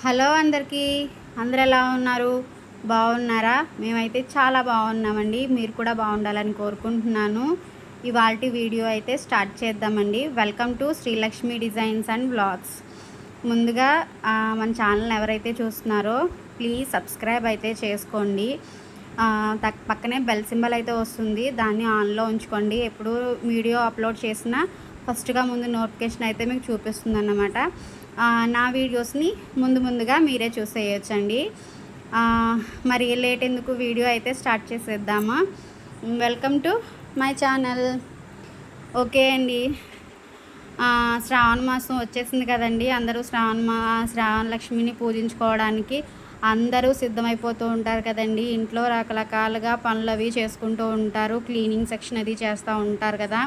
Hello అందరికీ. అందరు ఎలా ఉన్నారు? బాగున్నారా? మేమైతే చాలా బాగున్నామండి. మీరు కూడా బాగుండాలని కోరుకుంటున్నాను. ఇవాల్టి వీడియో అయితే స్టార్ట్ చేద్దామండి. Welcome to Srilakshmi designs and vlogs. ముందుగా మన ఛానల్ ఎవరైతే చూస్తున్నారో ప్లీజ్ సబ్స్క్రైబ్ అయితే చేసుకోండి. పక్కనే బెల్ సింబల్ అయితే వస్తుంది, దాన్ని ఆన్లో ఉంచుకోండి. ఎప్పుడు వీడియో అప్లోడ్ చేసినా ఫస్ట్గా ముందు నోటిఫికేషన్ అయితే మీకు చూపిస్తుంది అన్నమాట. నా వీడియోస్ని ముందుగా మీరే చూసేయచ్చండి. మరి లేట్ ఎందుకు, వీడియో అయితే స్టార్ట్ చేసేద్దామా. Welcome to my channel. Okay అండి, శ్రావణ మాసం వచ్చేసింది కదండి. అందరూ శ్రావణ లక్ష్మిని పూజించుకోవడానికి అందరూ సిద్ధమైపోతూ ఉంటారు కదండి. ఇంట్లో రకరకాలుగా పనులు అవి చేసుకుంటూ ఉంటారు, క్లీనింగ్ సెక్షన్ అది చేస్తూ ఉంటారు కదా.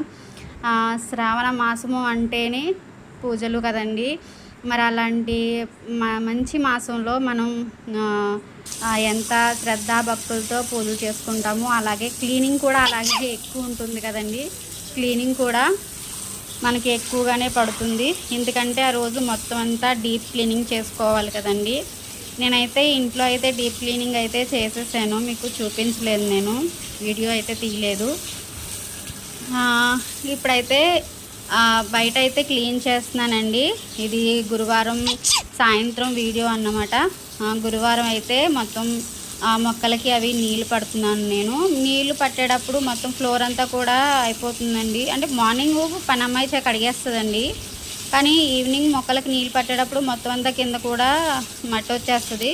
శ్రావణ మాసము అంటేనే పూజలు కదండి. మరి అలాంటి మంచి మాసంలో మనం ఎంత శ్రద్ధ భక్తులతో పూజలు చేసుకుంటాము. అలాగే క్లీనింగ్ కూడా అలాగే ఎక్కువ ఉంటుంది కదండి. క్లీనింగ్ కూడా మనకి ఎక్కువగానే పడుతుంది, ఎందుకంటే ఆ రోజు మొత్తం అంతా డీప్ క్లీనింగ్ చేసుకోవాలి కదండి. నేనైతే ఇంట్లో అయితే డీప్ క్లీనింగ్ అయితే చేసేసాను, మీకు చూపించలేదు, నేను వీడియో అయితే తీయలేదు. ఇప్పుడైతే బయట అయితే క్లీన్ చేస్తున్నానండి. ఇది గురువారం సాయంత్రం వీడియో అన్నమాట. గురువారం అయితే మొత్తం మొక్కలకి అవి నీళ్ళు పడుతున్నాను. నేను నీళ్ళు పట్టేటప్పుడు మొత్తం ఫ్లోర్ అంతా కూడా అయిపోతుందండి. అంటే మార్నింగ్ పని అమ్మాయి కడిగేస్తుందండి, కానీ ఈవినింగ్ మొక్కలకి నీళ్ళు పట్టేటప్పుడు మొత్తం అంతా కింద కూడా మట్టి వచ్చేస్తుంది.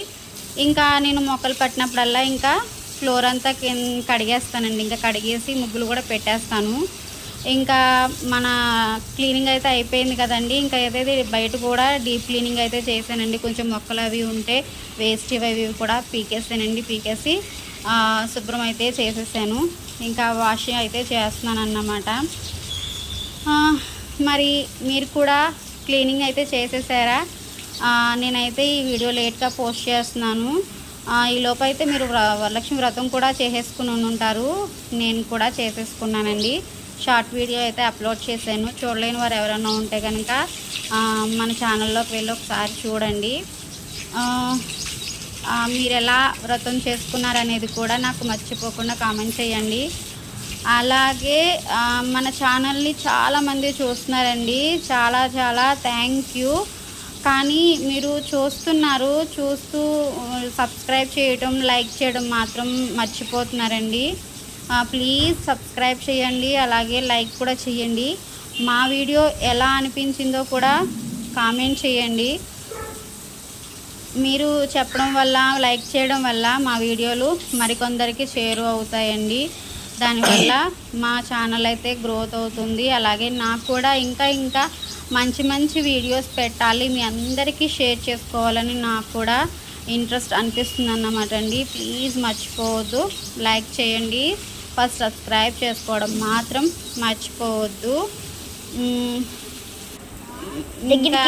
ఇంకా నేను మొక్కలు పట్టినప్పుడల్లా ఇంకా ఫ్లోర్ అంతా కడిగేస్తానండి. ఇంకా కడిగేసి ముగ్గులు కూడా పెట్టేస్తాను. ఇంకా మన క్లీనింగ్ అయితే అయిపోయింది కదండి. ఇంకా ఏదైతే బయట కూడా డీప్ క్లీనింగ్ అయితే చేశానండి. కొంచెం మొక్కలు అవి ఉంటే వేస్ట్ అవి కూడా పీకేసి శుభ్రం అయితే చేసేసాను. ఇంకా వాషింగ్ అయితే చేస్తున్నాను అన్నమాట. మరి మీరు కూడా క్లీనింగ్ అయితే చేసేసారా? నేనైతే ఈ వీడియో లేట్గా పోస్ట్ చేస్తున్నాను. ఈ లోపు అయితే మీరు వరలక్ష్మి వ్రతం కూడా చేసేసుకుని ఉంటారు. నేను కూడా చేసేసుకున్నానండి. షార్ట్ వీడియో అయితే అప్లోడ్ చేశాను. చూడలేని వారు ఎవరైనా ఉంటే కనుక మన ఛానల్లోకి వెళ్ళి ఒకసారి చూడండి. మీరు ఎలా వ్రతం చేసుకున్నారనేది కూడా నాకు మర్చిపోకుండా కామెంట్ చేయండి. అలాగే మన ఛానల్ని చాలామంది చూస్తున్నారండి, చాలా థ్యాంక్ యూ. కానీ మీరు చూస్తూ సబ్స్క్రైబ్ చేయడం, లైక్ చేయడం మాత్రం మర్చిపోతున్నారండి. ప్లీజ్ సబ్స్క్రైబ్ చేయండి, అలాగే లైక్ కూడా చేయండి. మా వీడియో ఎలా అనిపించిందో కూడా కామెంట్ చేయండి. మీరు చెప్పడం వల్ల, లైక్ చేయడం వల్ల మా వీడియోలు మరికొందరికి షేర్ అవుతాయండి. దానివల్ల మా ఛానల్ అయితే గ్రోత్ అవుతుంది. అలాగే నాకు కూడా ఇంకా మంచి వీడియోస్ పెట్టాలి, మీ అందరికీ షేర్ చేసుకోవాలని నాకు కూడా ఇంట్రెస్ట్ అనిపిస్తుంది అన్నమాట అండి. ప్లీజ్ మర్చిపోవద్దు, లైక్ చేయండి, ఫస్ట్ సబ్స్క్రైబ్ చేసుకోవడం మాత్రం మర్చిపోవద్దు. ఇంకా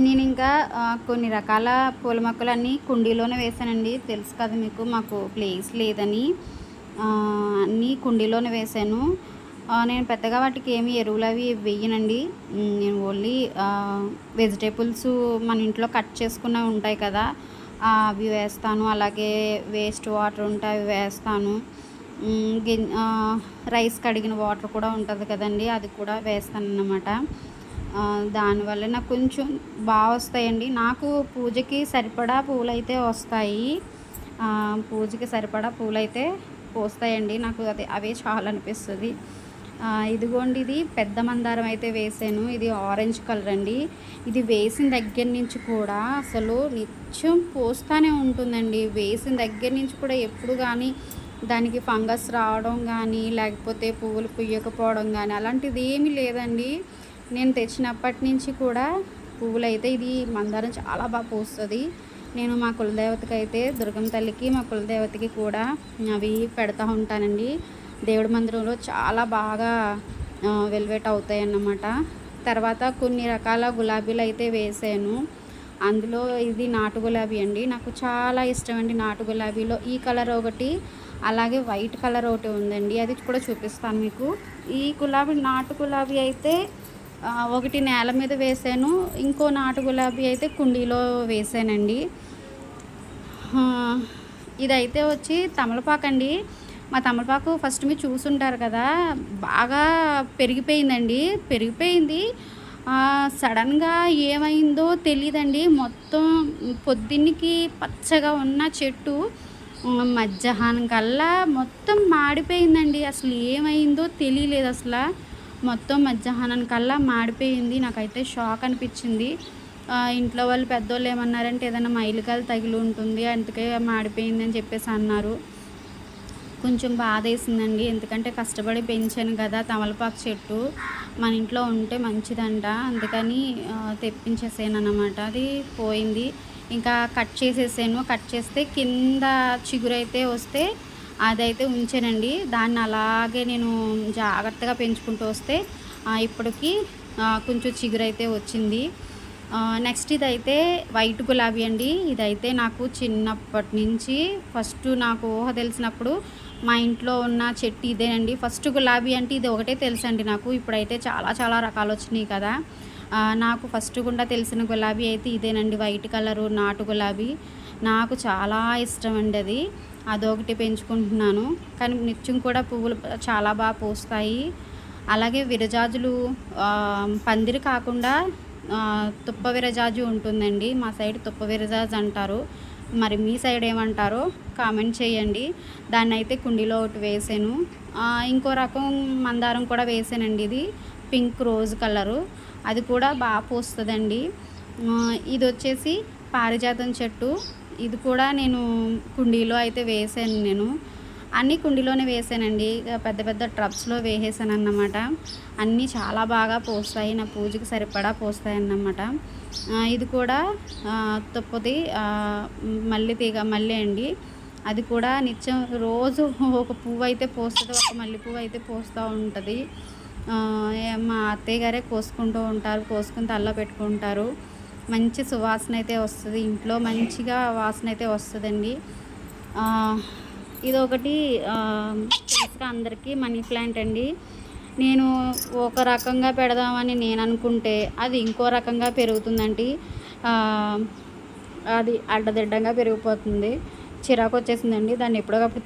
నేను ఇంకా కొన్ని రకాల పూల మొక్కలన్నీ కుండీలోనే వేసానండి. తెలుసు కదా మీకు, మాకు ప్లేస్ లేదని అన్నీ కుండీలోనే వేసాను. నేను పెద్దగా వాటికి ఏమి ఎరువులు అవి వేయనండి. నేను ఓన్లీ వెజిటేబుల్స్ మన ఇంట్లో కట్ చేసుకున్నవి ఉంటాయి కదా, అవి వేస్తాను. అలాగే వేస్ట్ వాటర్ ఉంటే అవి వేస్తాను. రైస్ కడిగిన వాటర్ కూడా ఉంటుంది కదండి, అది కూడా వేస్తానన్నమాట. దానివల్ల నాకు కొంచెం బాగా వస్తాయండి. నాకు పూజకి సరిపడా పూలైతే వస్తాయి. పూజకి సరిపడా పూలైతే పూస్తాయండి. నాకు అవే చాలా అనిపిస్తుంది. ఇదిగోండి, ఇది పెద్ద మందారం అయితే వేసాను. ఇది ఆరెంజ్ కలర్ అండి. ఇది వేసిన దగ్గర నుంచి కూడా అసలు నిత్యం పూస్తూనే ఉంటుందండి. వేసిన దగ్గర నుంచి కూడా ఎప్పుడు కానీ దానికి ఫంగస్ రావడం కానీ, లేకపోతే పువ్వులు పుయ్యకపోవడం కానీ అలాంటిది ఏమీ లేదండి. నేను తెచ్చినప్పటి నుంచి కూడా పువ్వులైతే ఇది మందారం చాలా బాగా పూస్తుంది. నేను మా కులదేవతకి అయితే దుర్గమ్మ తల్లికి, మా కులదేవతకి కూడా అవి పెడతా ఉంటానండి. దేవుడి మందిరంలో చాలా బాగా వెల్వెట్ అవుతాయి అన్నమాట. తర్వాత కొన్ని రకాల గులాబీలు అయితే వేసాను. అందులో ఇది నాటు గులాబీ అండి. నాకు చాలా ఇష్టం అండి నాటు గులాబీలో. ఈ కలర్ ఒకటి, అలాగే వైట్ కలర్ ఒకటి ఉందండి, అది కూడా చూపిస్తాను మీకు. ఈ గులాబీ నాటు గులాబీ అయితే ఒకటి నేల మీద వేసాను, ఇంకో నాటు గులాబీ అయితే కుండీలో వేసానండి. ఇదైతే వచ్చి తమలపాకు అండి. మా తమలపాకు ఫస్ట్ మీరు చూసుంటారు కదా, బాగా పెరిగిపోయింది. సడన్గా ఏమైందో తెలియదండి. మొత్తం పొద్దున్నకి పచ్చగా ఉన్న చెట్టు మధ్యాహ్నం కల్లా మొత్తం మాడిపోయిందండి. అసలు ఏమైందో తెలియలేదు. అసలు మొత్తం మధ్యాహ్నం కల్లా మాడిపోయింది. నాకైతే షాక్ అనిపించింది. ఇంట్లో వాళ్ళు పెద్దోళ్ళు ఏమన్నారంటే ఏదైనా మైలుకాయలు తగిలి ఉంటుంది, అందుకే మాడిపోయింది అని చెప్పేసి అన్నారు. కొంచెం బాధ వేసిందండి. ఎందుకంటే కష్టపడి పెంచాను కదా తమలపాకు చెట్టు, మన ఇంట్లో ఉంటే మంచిదంట, అందుకని తెప్పించేసాను అన్నమాట. అది పోయింది. ఇంకా కట్ చేసేసాను. కట్ చేస్తే కింద చిగురైతే వస్తే అదైతే ఉంచానండి. దాన్ని అలాగే నేను జాగ్రత్తగా పెంచుకుంటూ వస్తే ఇప్పటికి కొంచెం చిగురైతే వచ్చింది. నెక్స్ట్ ఇదైతే వైట్ గులాబీ అండి. ఇదైతే నాకు చిన్నప్పటి నుంచి ఫస్ట్ నాకు ఊహ తెలిసినప్పుడు మా ఇంట్లో ఉన్న చెట్టు ఇదేనండి. ఫస్ట్ గులాబీ అంటే ఇది ఒకటే తెలుసండి నాకు. ఇప్పుడైతే చాలా చాలా రకాలు వచ్చినాయి కదా. నాకు ఫస్ట్ గుండా తెలిసిన గులాబీ అయితే ఇదేనండి, వైట్ కలరు నాటు గులాబీ. నాకు చాలా ఇష్టం అండి అది. అదొకటి పెంచుకుంటున్నాను. కానీ నిత్యం కూడా పువ్వులు చాలా బాగా పూస్తాయి. అలాగే విరజాజులు పందిరి కాకుండా తుప్ప విరజాజు ఉంటుందండి. మా సైడ్ తుప్ప విరజాజు అంటారు. మరి మీ సైడ్ ఏమంటారో కామెంట్ చేయండి. దాన్ని అయితే కుండీలో ఒకటి వేసాను. ఇంకో రకం మందారం కూడా వేసానండి. ఇది పింక్ రోజ్ కలరు, అది కూడా బాగా పూస్తుందండి. ఇది వచ్చేసి పారిజాతం చెట్టు. ఇది కూడా నేను కుండీలో అయితే వేసాను. నేను అన్నీ కుండీలోనే వేసానండి. పెద్ద పెద్ద ట్రబ్స్లో వేసేసాను అన్నమాట. అన్నీ చాలా బాగా పూస్తాయి, నా పూజకి సరిపడా పూస్తాయి అన్నమాట. ఇది కూడా తుప్పది మల్లె అండి. అది కూడా నిత్యం రోజు ఒక పువ్వు అయితే పూస్తుంది, ఒక మల్లె పువ్వు అయితే పూస్తూ ఉంటుంది. మా అత్తయ్య గారే కోసుకుంటూ ఉంటారు, కోసుకుని తల్లో పెట్టుకుంటారు. మంచి సువాసన అయితే వస్తుంది, ఇంట్లో మంచిగా వాసన అయితే వస్తుందండి. ఇదొకటి తెలుసుగా అందరికీ మనీ ప్లాంట్ అండి. నేను ఒక రకంగా పెడదామని నేను అనుకుంటే అది ఇంకో రకంగా పెరుగుతుందండి. అది అడ్డదిడ్డంగా పెరిగిపోతుంది, చిరాకు వచ్చేసిందండి. దాన్ని ఎప్పటికప్పుడు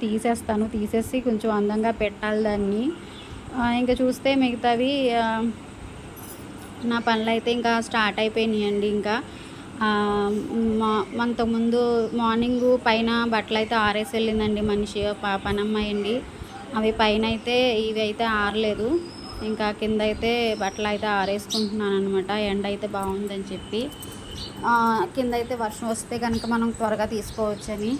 తీసేసి కొంచెం అందంగా పెట్టాలి దాన్ని. ఇంకా చూస్తే మిగతావి నా పనులు అయితే ఇంకా స్టార్ట్ అయిపోయినాయండి. ఇంకా అంతకుముందు మార్నింగు పైన బట్టలు అయితే ఆరేసి వెళ్ళిందండి మనిషి, పనమ్మాయి అండి. అవి పైన అయితే ఇవి అయితే ఆరలేదు. ఇంకా కింద అయితే బట్టలు అయితే ఆరేసుకుంటున్నాను అనమాట. ఎండ అయితే బాగుందని చెప్పి. కింద అయితే వర్షం వస్తే కనుక మనం త్వరగా తీసుకోవచ్చని.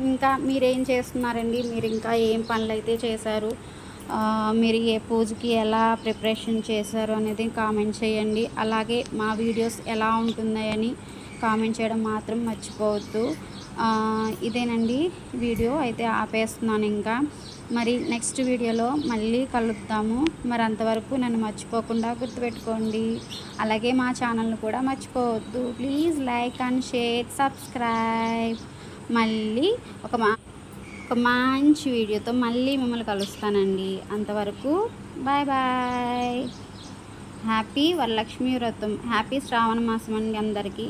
ఇంకా మీరేం చేస్తున్నారండి? మీరు ఇంకా ఏం పనులు అయితే చేశారు? మీరు ఏ పూజకి ఎలా ప్రిపరేషన్ చేశారు అనేది కామెంట్ చేయండి. అలాగే మా వీడియోస్ ఎలా ఉంటున్నాయని కామెంట్ చేయడం మాత్రం మర్చిపోవద్దు. ఇదేనండి వీడియో అయితే ఆపేస్తున్నాను. ఇంకా మరి నెక్స్ట్ వీడియోలో మళ్ళీ కలుద్దాము. మరి అంతవరకు నన్ను మర్చిపోకుండా గుర్తుపెట్టుకోండి. అలాగే మా ఛానల్ని కూడా మర్చిపోవద్దు. Please like and share, subscribe. మళ్ళీ ఒక మంచి వీడియోతో మళ్ళీ మిమ్మల్ని కలుస్తానండి. అంతవరకు బాయ్ బాయ్. హ్యాపీ వరలక్ష్మి వ్రతం, హ్యాపీ శ్రావణ మాసం అండి అందరికీ.